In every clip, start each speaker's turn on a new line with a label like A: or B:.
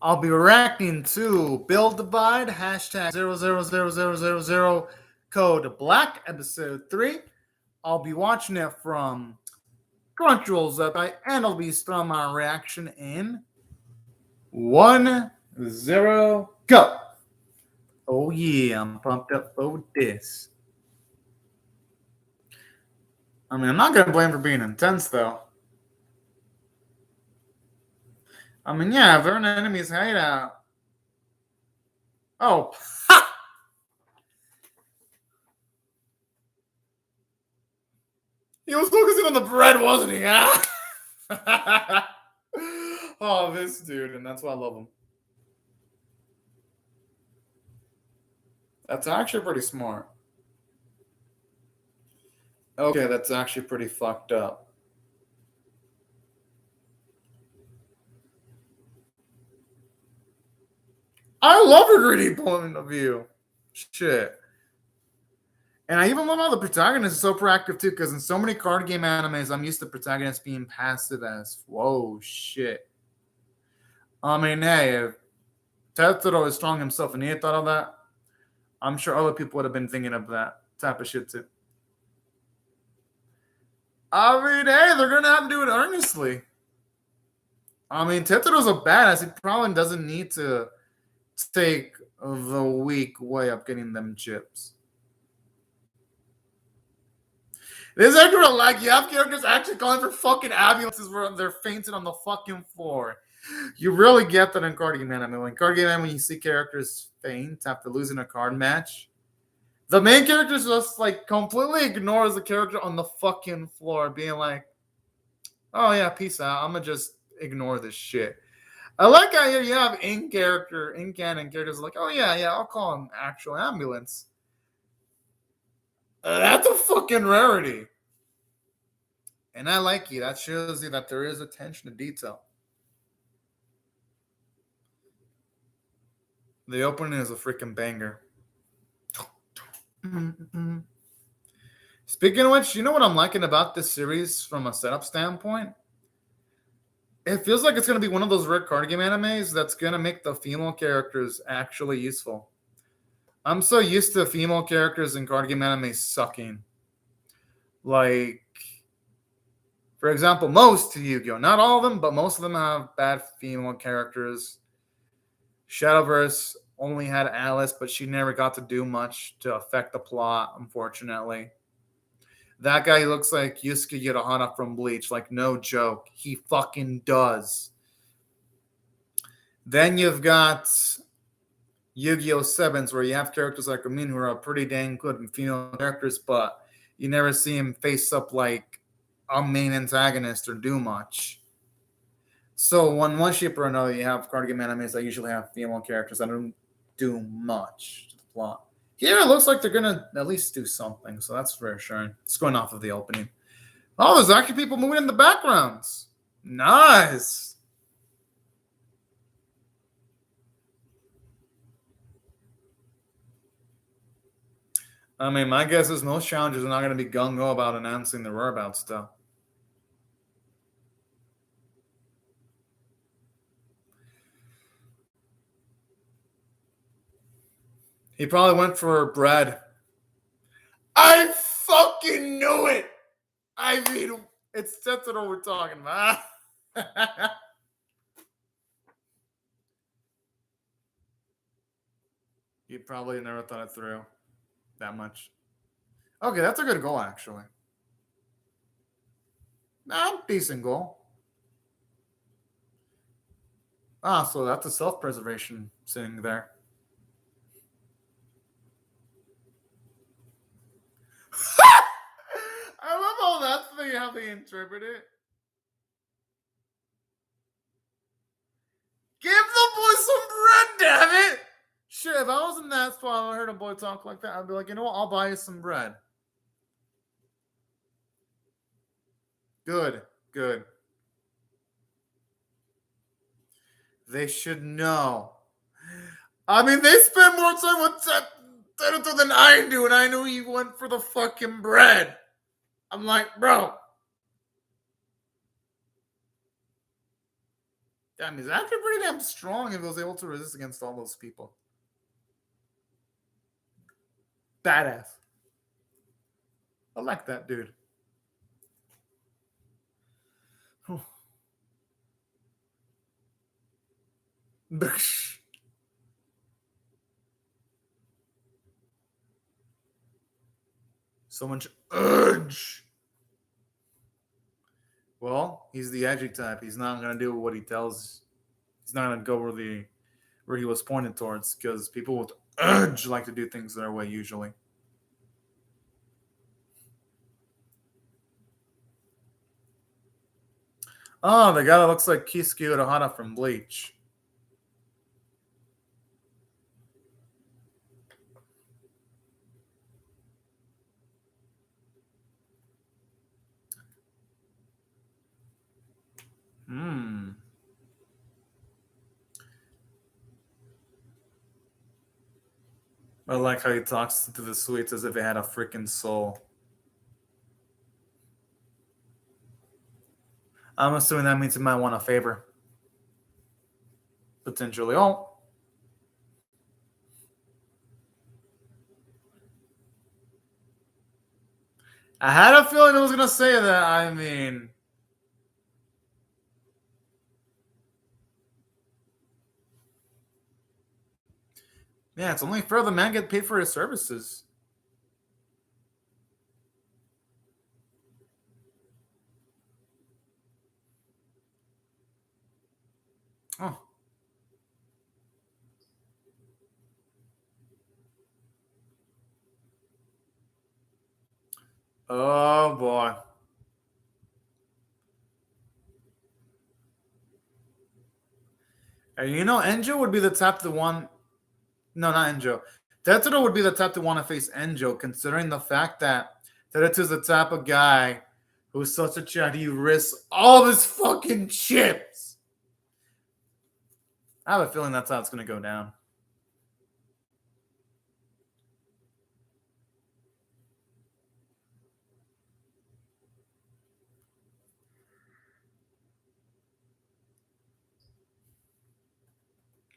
A: I'll be reacting to Build Divide, hashtag 000000, code Black, episode 3. I'll be watching it from Crunchyroll's website, and I'll be throwing my reaction in 1, 0, go! Oh yeah, I'm pumped up for this. I mean, I'm not gonna blame for being intense, though. I mean, yeah, if they're an enemy's hideout. Oh, ha! He was focusing on the bread, wasn't he? Oh, this dude, and that's why I love him. That's actually pretty smart. Okay, that's actually pretty fucked up. I love a gritty point of view. Shit. And I even love how the protagonist is so proactive too, because in so many card game animes, I'm used to protagonists being passive as whoa shit. I mean, hey, if Tetsuro is strong himself and he had thought of that, I'm sure other people would have been thinking of that type of shit too. I mean, hey, they're gonna have to do it earnestly. I mean, Tetsuro's a badass. He probably doesn't need to take the weak way of getting them chips. This actually like you have characters actually calling for fucking ambulances where they're fainting on the fucking floor. You really get that in card game anime. When card game anime, when you see characters faint after losing a card match, the main character just like completely ignores the character on the fucking floor, being like, "Oh yeah, peace out. I'm gonna just ignore this shit." I like how you have in canon characters like, "Oh yeah, I'll call an actual ambulance." That's a fucking rarity. And I like you. That shows you that there is attention to detail. The opening is a freaking banger. Speaking of which, you know what I'm liking about this series from a setup standpoint? It feels like it's going to be one of those rare card game animes that's going to make the female characters actually useful. I'm so used to female characters in card game anime sucking. Like, for example, most Yu-Gi-Oh! Not all of them, but most of them have bad female characters. Shadowverse only had Alice, but she never got to do much to affect the plot, unfortunately. That guy looks like Yusuke Urahara from Bleach, like no joke. He fucking does. Then you've got Yu-Gi-Oh! Sevens, where you have characters like Amin who are pretty dang good and female characters, but you never see him face up like a main antagonist or do much. So on one shape or another, you have card game animes that usually have female characters that don't do much to the plot. Here it looks like they're gonna at least do something, so that's reassuring. It's going off of the opening. Oh, there's actually people moving in the backgrounds. Nice. I mean, my guess is most challengers are not going to be gung-ho about announcing their whereabouts stuff. He probably went for bread. I fucking knew it. I mean, it's Tetsuro we're talking about. He probably never thought it through that much. Okay, that's a good goal, actually. Decent goal. So that's a self-preservation sitting there. I love how that's how they interpret it. Give the boy some bread, damn it! Shit, if I was in that spot and I heard a boy talk like that, I'd be like, you know what? I'll buy you some bread. Good. They should know. I mean, they spend more time with Teruto than I do, and I knew he went for the fucking bread. I'm like, bro. Damn, he's actually pretty damn strong if he was able to resist against all those people. Badass. I like that dude. So much urge. Well, he's the edgy type. He's not gonna do what he tells. He's not gonna go where he was pointed towards because people with urge like to do things their way usually. Oh, the guy that looks like Kisuke Urahara from Bleach. Hmm. I like how he talks to the sweets as if it had a freaking soul. I'm assuming that means he might want a favor. Potentially. Oh. I had a feeling it was going to say that. I mean. Yeah, it's only fair the man get paid for his services. Oh. Oh, boy. And you know, Enjo would be the type to want. No, not Enjo. Tetsudo would be the type to want to face Enjo, considering the fact that Tetsudo's the type of guy who's such a chat, he risks all of his fucking chips. I have a feeling that's how it's going to go down.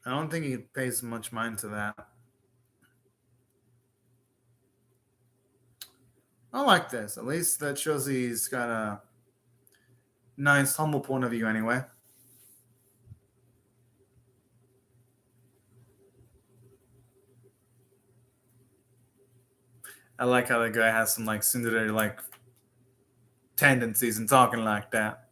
A: I don't think he pays much mind to that. I like this. At least that shows he's got a nice, humble point of view anyway. I like how the guy has some like tsundere like tendencies and talking like that.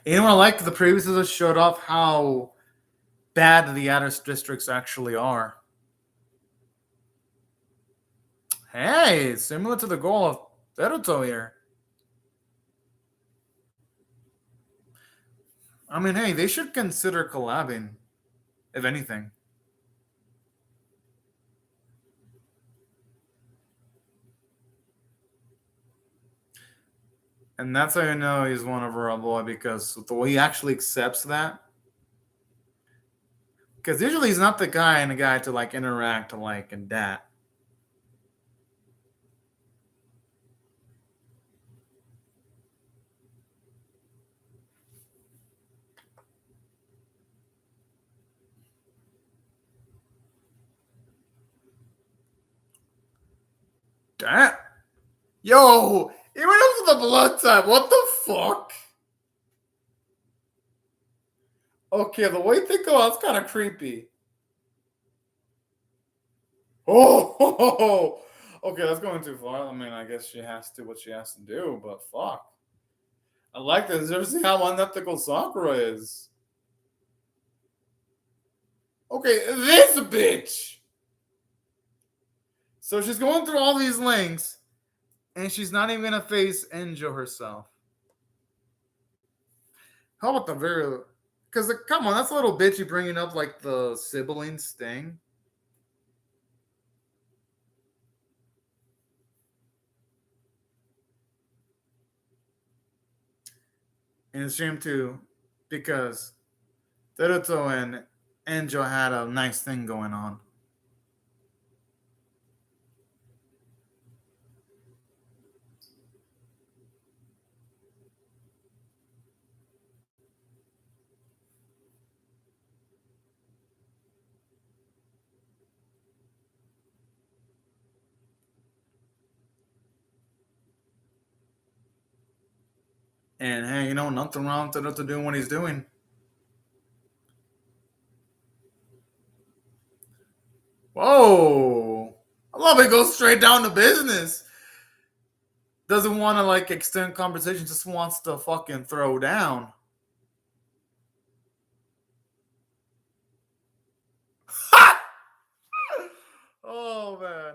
A: You know what I like? The previous episode showed off how bad the outer districts actually are. Hey, similar to the goal of Naruto here. I mean, hey, they should consider collabing, if anything. And that's how you know he's one of our boy because the way he actually accepts that. Because usually he's not the guy and the guy to like interact like and that. Damn. Yo, even up to the blood type. What the fuck? Okay, the way they go out's kind of creepy. Oh, okay, that's going too far. I mean, I guess she has to what she has to do, but fuck. I like this. You ever see how unethical Sakura is? Okay, this bitch. So she's going through all these links, and she's not even gonna face Enjo herself. How about the very? Because come on, that's a little bitchy bringing up like the siblings thing. And it's a shame too, because Teruto and Enjo had a nice thing going on. And hey, you know, nothing wrong to doing what he's doing. Whoa. I love it goes straight down to business. Doesn't want to like extend conversation, just wants to fucking throw down. Oh man.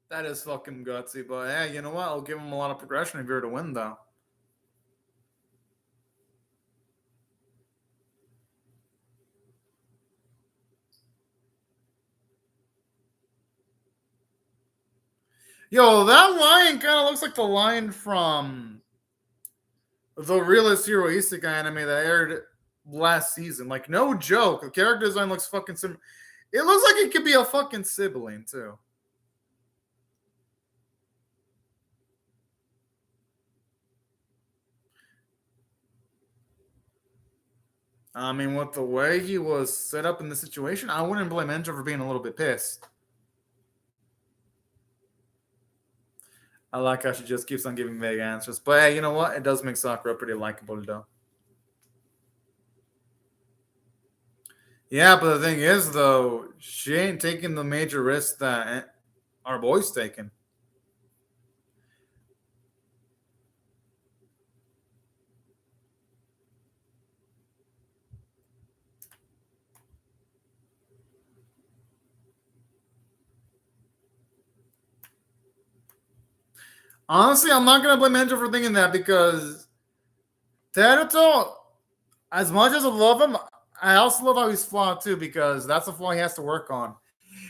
A: That is fucking gutsy, but hey, you know what? I'll give him a lot of progression if you're to win though. Yo, that lion kind of looks like the lion from the realist Hero Isekai anime that aired last season. Like, no joke. The character design looks fucking similar. It looks like it could be a fucking sibling, too. I mean, with the way he was set up in the situation, I wouldn't blame Enjo for being a little bit pissed. I like how she just keeps on giving vague answers. But hey, you know what? It does make Sakura pretty likable, though. Yeah, but the thing is, though, she ain't taking the major risks that our boy's taking. Honestly, I'm not gonna blame Enjo for thinking that because Teruto, as much as I love him, I also love how he's flawed too because that's a flaw he has to work on.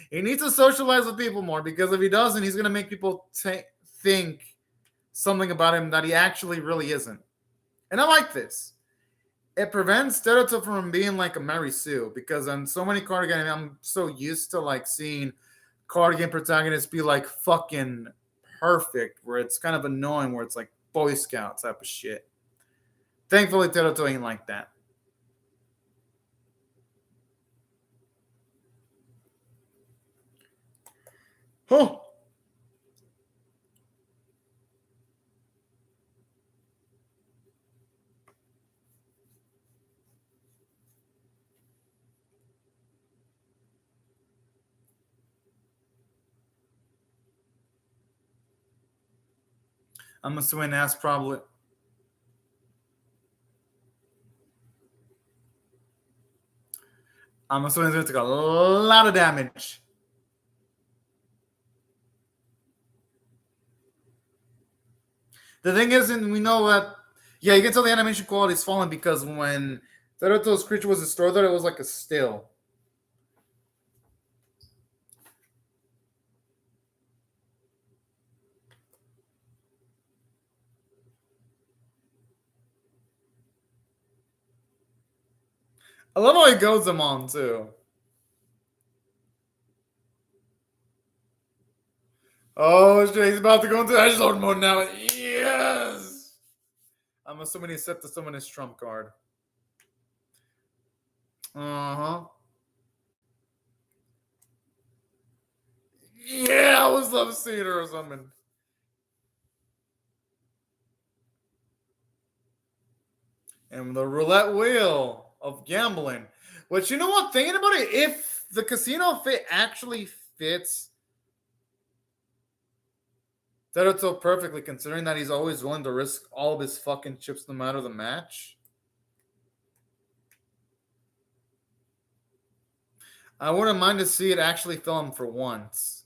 A: He needs to socialize with people more because if he doesn't, he's gonna make people think something about him that he actually really isn't. And I like this. It prevents Teruto from being like a Mary Sue because on so many card games, I'm so used to like seeing card game protagonists be like fucking perfect, where it's kind of annoying, where it's like Boy Scout type of shit. Thankfully, Teruto ain't like that. Oh, I'm assuming that's probably. I'm assuming it's going to take a lot of damage. The thing is, and we know that, yeah, you can tell the animation quality is falling because when Teruto's creature was destroyed, it was like a still. I love how he goes them on too. Oh shit, he's about to go into Edge Lord mode now. Yes! I'm assuming he's set to summon his trump card. Uh-huh. Yeah, I always love seeing her summon. And the roulette wheel of gambling. Which, you know what? Thinking about it, if the casino fit actually fits Teruto perfectly, considering that he's always willing to risk all of his fucking chips no matter the match, I wouldn't mind to see it actually film for once.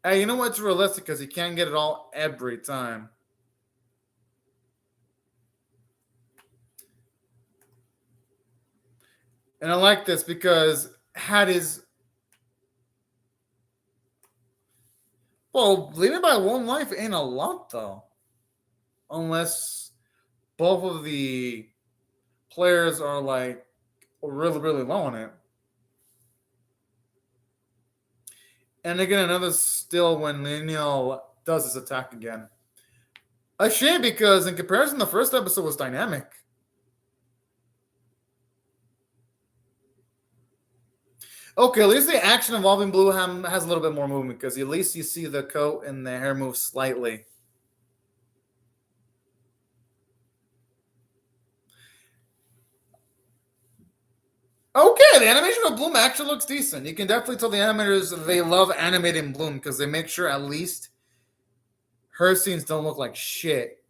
A: Hey, you know what's realistic because he can't get it all every time. And I like this because had his leaving by one life ain't a lot though. Unless both of the players are like really, really low on it. And again, another still when Lineal does his attack again. A shame because in comparison, the first episode was dynamic. Okay, at least the action involving Blue has a little bit more movement because at least you see the coat and the hair move slightly. Okay, the animation of Bloom actually looks decent. You can definitely tell the animators they love animating Bloom because they make sure at least her scenes don't look like shit.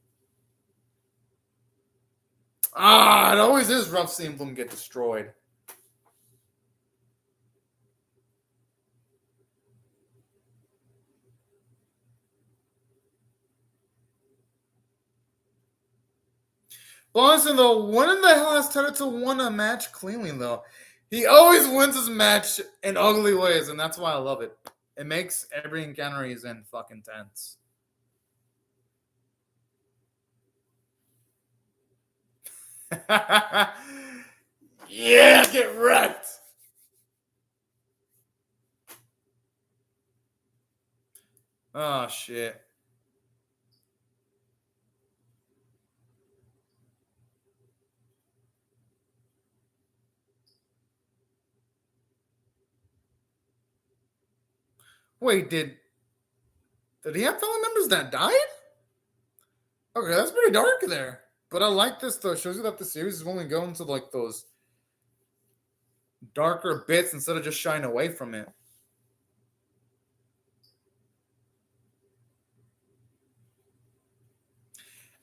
A: It always is rough seeing Bloom get destroyed. But honestly, though, when in the hell has Teruto won a match cleanly, though? He always wins his match in ugly ways, and that's why I love it. It makes every encounter he's in fucking tense. Yeah, get wrecked. Oh, shit. Wait, did he have family members that died? Okay, that's pretty dark there. But I like this though. It shows you that the series is only going to like those darker bits instead of just shying away from it.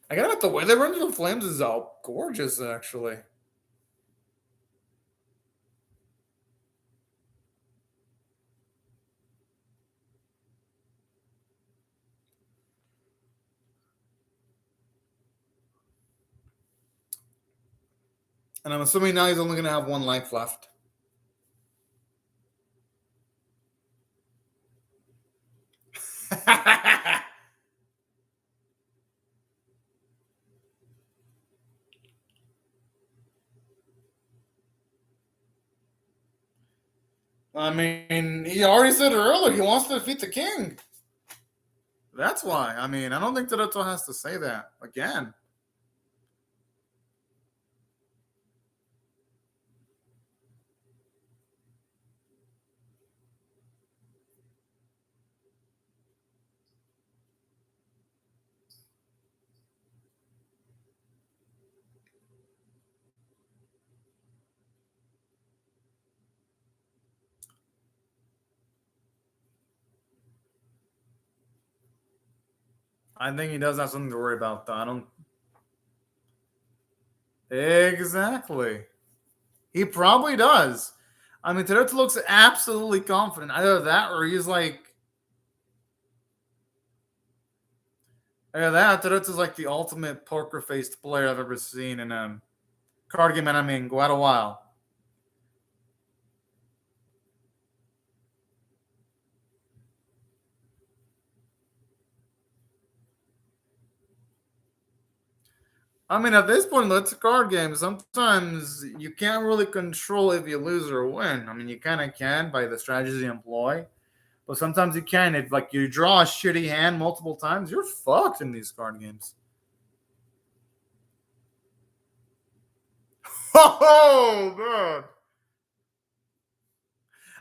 A: I gotta admit, the way they run through the flames is gorgeous, actually. And I'm assuming now he's only gonna have one life left. I mean, he already said earlier he wants to defeat the king. That's why. I mean, I don't think Naruto has to say that again. I think he does have something to worry about, though. I don't. Exactly. He probably does. I mean, Naruto looks absolutely confident. Either that or he's like. Either that, Naruto's like the ultimate poker faced player I've ever seen in a card game anime in quite a while. I mean, at this point, it's a card game. Sometimes you can't really control if you lose or win. I mean, you kind of can by the strategies you employ, but sometimes you can. If like you draw a shitty hand multiple times, you're fucked in these card games. Oh man,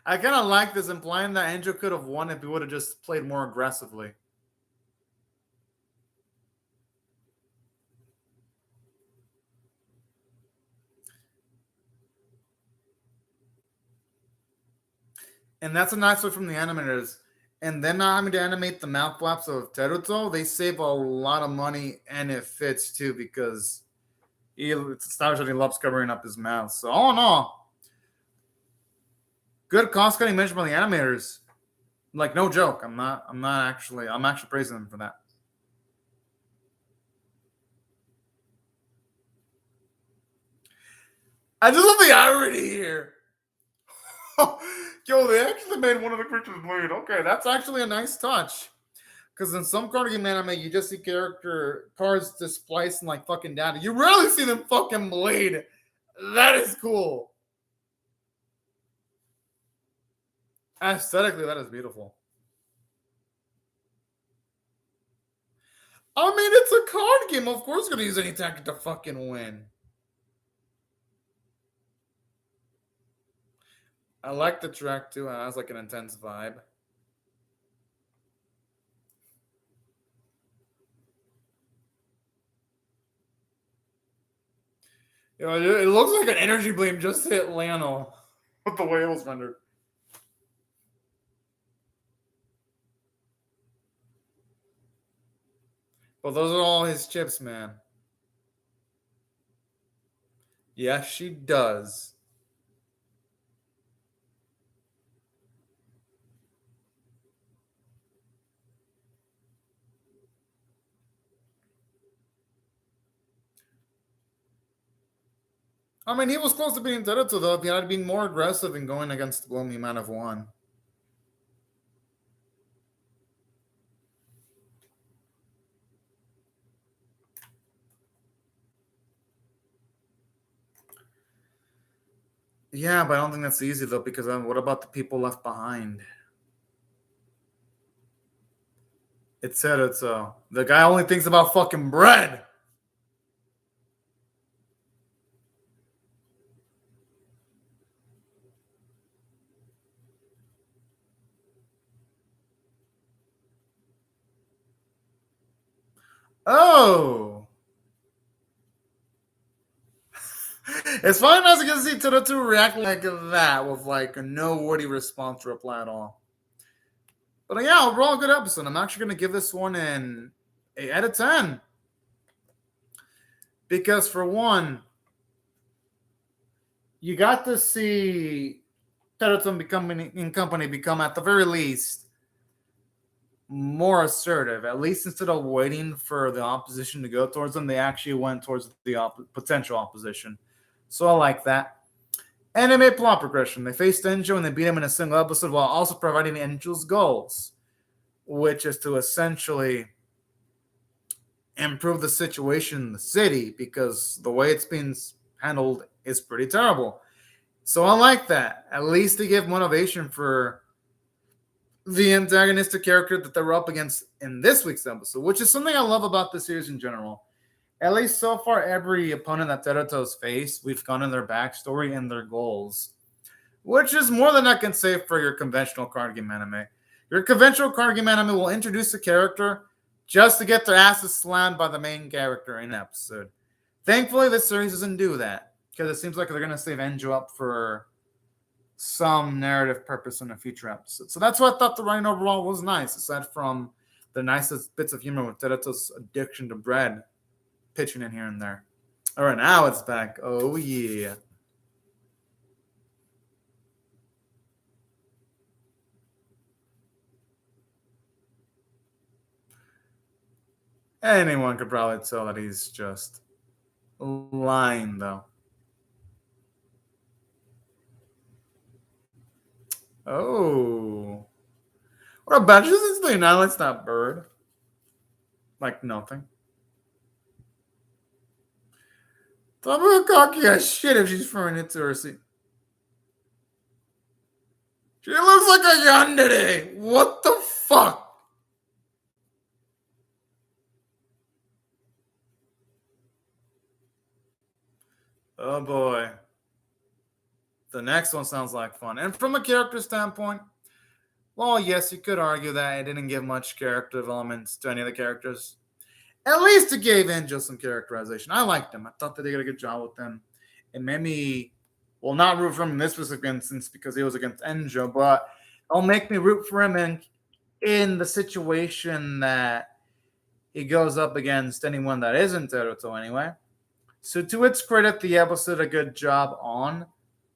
A: I kind of like this implying that Angel could have won if he would have just played more aggressively. And that's a nice way from the animators. And then not having to animate the mouth flaps of Teruto, they save a lot of money and it fits too because it's established that he loves covering up his mouth. So all in all, good cost cutting measure by the animators. Like no joke. I'm actually praising them for that. I just love the irony here. Yo, they actually made one of the creatures bleed. Okay, that's actually a nice touch. Because in some card game anime, you just see character cards just splicing like fucking data. You rarely see them fucking bleed. That is cool. Aesthetically, that is beautiful. I mean, it's a card game. Of course, gonna use any tactic to fucking win. I like the track too. It has like an intense vibe. You know, it looks like an energy beam just hit Lionel with the way it was rendered. But those are all his chips, man. Yes, she does. I mean, he was close to being Teruto, though. If he had been more aggressive in going against Gloom, he might have won. Yeah, but I don't think that's easy, though, because what about the people left behind? It's Teruto. The guy only thinks about fucking bread. Oh. It's funny nice to see Teruto react like that with like no witty response or reply at all. But yeah, overall, good episode. I'm actually going to give this one an 8 out of 10. Because for one, you got to see Teruto becoming in company become at the very least more assertive. At least instead of waiting for the opposition to go towards them, they actually went towards the potential opposition. So I like that. Anime plot progression. They faced Enjo and they beat him in a single episode while also providing Enjo's goals, which is to essentially improve the situation in the city because the way it's been handled is pretty terrible. So I like that. At least they give motivation for the antagonistic character that they're up against in this week's episode, which is something I love about the series in general. At least so far, every opponent that Teruto's faced, we've gone in their backstory and their goals, which is more than I can say for your conventional card game anime. Your conventional card game anime will introduce a character just to get their asses slammed by the main character in an episode. Thankfully, this series doesn't do that because it seems like they're going to save Enjo up for some narrative purpose in a future episode. So that's why I thought the writing overall was nice, aside from the nicest bits of humor with Teruto's addiction to bread pitching in here and there. All right, now it's back. Oh, yeah. Anyone could probably tell that he's just lying, though. Oh. What about you? This thing now? It's not bird. Like nothing. Tell cocky as shit if she's throwing it to her seat. She looks like a yandere. What the fuck? Oh boy. The next one sounds like fun. And from a character standpoint, well, yes, you could argue that it didn't give much character development to any of the characters. At least it gave Angel some characterization. I liked him. I thought that they did a good job with him. It made me, well, not root for him in this specific instance because he was against Enjo, but it'll make me root for him in the situation that he goes up against anyone that isn't Teruto anyway. So to its credit, the episode did a good job on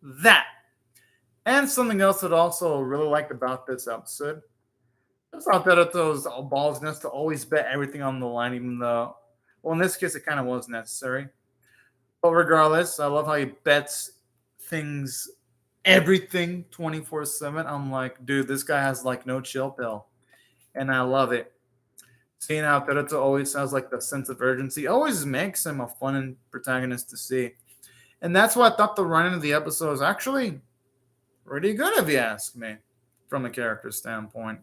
A: that. And something else that I also really liked about this episode, it's not Teruto's ballsness to always bet everything on the line, even though, well, in this case, it kind of was necessary. But regardless, I love how he bets things, everything 24/7. I'm like, dude, this guy has like no chill pill. And I love it. Seeing how Teruto always has like the sense of urgency always makes him a fun protagonist to see. And that's why I thought the running of the episode was actually pretty good, if you ask me, from a character standpoint.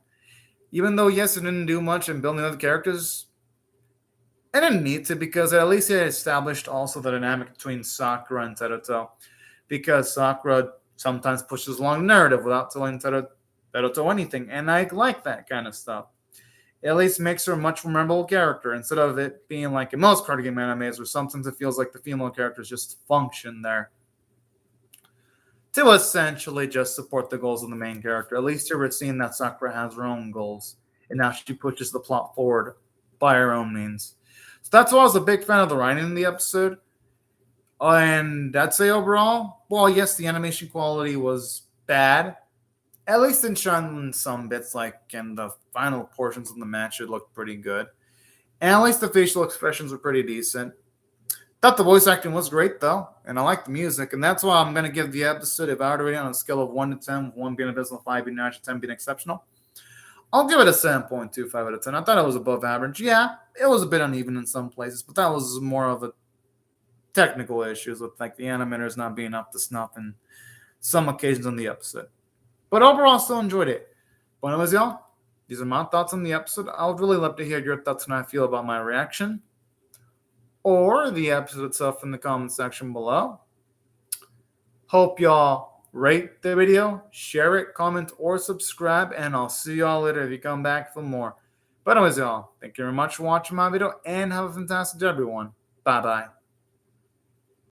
A: Even though, yes, it didn't do much in building other characters, it didn't need to because at least it established also the dynamic between Sakura and Teruto. Because Sakura sometimes pushes along the narrative without telling Teruto anything, and I like that kind of stuff. It at least makes her a much more memorable character instead of it being like in most card game animes where sometimes it feels like the female characters just function there to essentially just support the goals of the main character. At least here we're seeing that Sakura has her own goals, and now she pushes the plot forward by her own means. So that's why I was a big fan of the writing in the episode. And I'd say overall, well, yes, the animation quality was bad. At least in some bits, like in the final portions of the match, it looked pretty good. And at least the facial expressions were pretty decent. Thought the voice acting was great, though, and I like the music, and that's why I'm going to give the episode evaluated on a scale of 1 to 10, with 1 being abysmal, 5 being average, 10 being exceptional. I'll give it a 7.25 out of 10. I thought it was above average. Yeah, it was a bit uneven in some places, but that was more of a technical issues with like the animators not being up to snuff in some occasions on the episode. But overall, I still enjoyed it. But anyways, y'all, these are my thoughts on the episode. I would really love to hear your thoughts on how I feel about my reaction or the episode itself in the comment section below. Hope y'all rate the video, share it, comment, or subscribe, and I'll see y'all later if you come back for more. But anyways, y'all, thank you very much for watching my video, and have a fantastic day, everyone. Bye-bye.